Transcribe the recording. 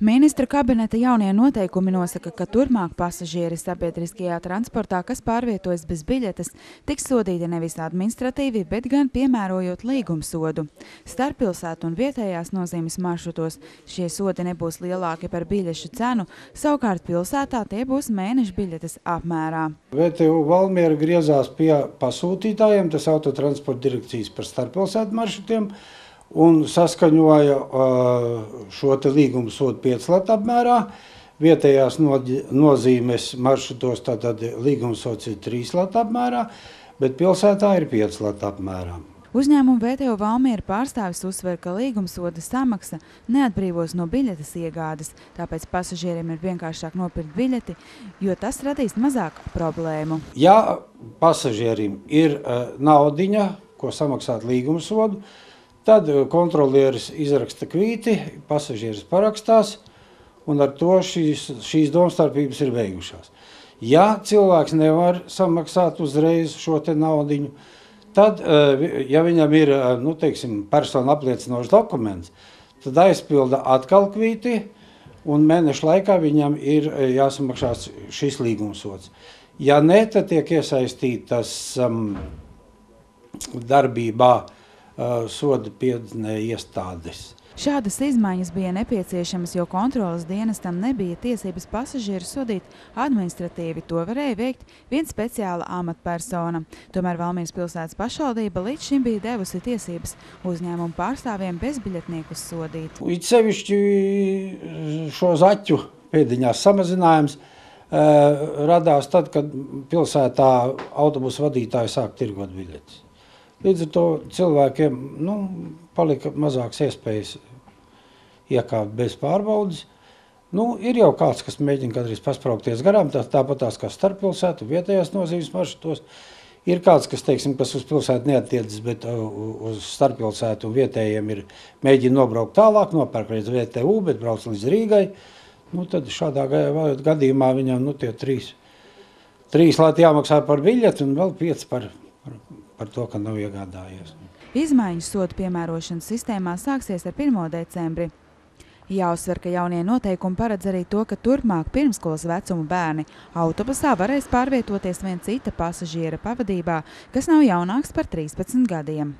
Ministru kabineta jaunie noteikumi nosaka, ka turpmāk pasažieri sabiedriskajā transportā, kas pārvietojas bez biļetes, tiks sodīti nevis administratīvi, bet gan piemērojot līgumsodu. Starppilsētu un vietējās nozīmes maršrutos šie sodi nebūs lielāki par biļešu cenu, savukārt pilsētā tie būs mēneša biļetes apmērā. VTU Valmiera griezās pie pasūtītājiem, tas autotransporta direkcijas par starppilsētu maršrutiem, un saskaņoja šo te līgumu sodu 5 latu apmērā. Vietējās nozīmes maršrutos tātad līguma sods ir 3 latu apmērā, bet pilsētā ir 5 latu apmērā. Uzņēmuma VTU Valmiera pārstāvis uzsver, ka līgumsoda samaksa neatbrīvos no biļetes iegādes, tāpēc pasažieriem ir vienkāršāk nopirkt biļeti, jo tas radīs mazāk problēmu. Ja pasažierim ir naudiņa, ko samaksāt līgumsodu, tad kontrolieris izraksta kvīti, pasažieris parakstās, un ar to šīs domstarpības ir beigušās. Ja cilvēks nevar samaksāt uzreiz šo te naudiņu, tad, ja viņam ir, persona apliecinošs dokuments, tad aizpilda atkal kvīti, un mēnešu laikā viņam ir jāsamaksās šis līgumsods. Ja ne, tad tiek iesaistītas darbībā soda piedzinēja iestādes. Šādas izmaiņas bija nepieciešamas, jo kontroles dienestam nebija tiesības pasažieru sodīt administratīvi. To varēja veikt viena speciāla amatpersona. Tomēr Valmieras pilsētas pašvaldība līdz šim bija devusi tiesības uzņēmumu pārstāvjiem bezbiļetniekus sodīt. It sevišķi šo zaķu pēdiņās samazinājums radās tad, kad pilsētā autobusu vadītāji sāk tirgot biļetes. Līdz ar to cilvēkiem palika mazāks iespējas iekāpt bez pārbaudes. Ir jau kāds, kas mēģina kādreiz paspraukties garām, tāpatās kā starppilsētu, vietējās nozīmes maršrutos. Ir kāds, kas uz pilsētu neattiecas, bet uz starppilsētu un vietējiem mēģina nobraukt tālāk, nopērk līdz VTU, bet brauc līdz Rīgai. Tad šādā gadījumā viņam tie 3 lati jāmaksā par biļeti un vēl 5 par to, ka nav iegādājies. Izmaiņas sodu piemērošanas sistēmā sāksies ar 1. decembri. Jāuzsver, ka jaunie noteikumi paredz arī to, ka turpmāk pirmskolas vecuma bērni autobusā varēs pārvietoties viena cita pasažiera pavadībā, kas nav jaunāks par 13 gadiem.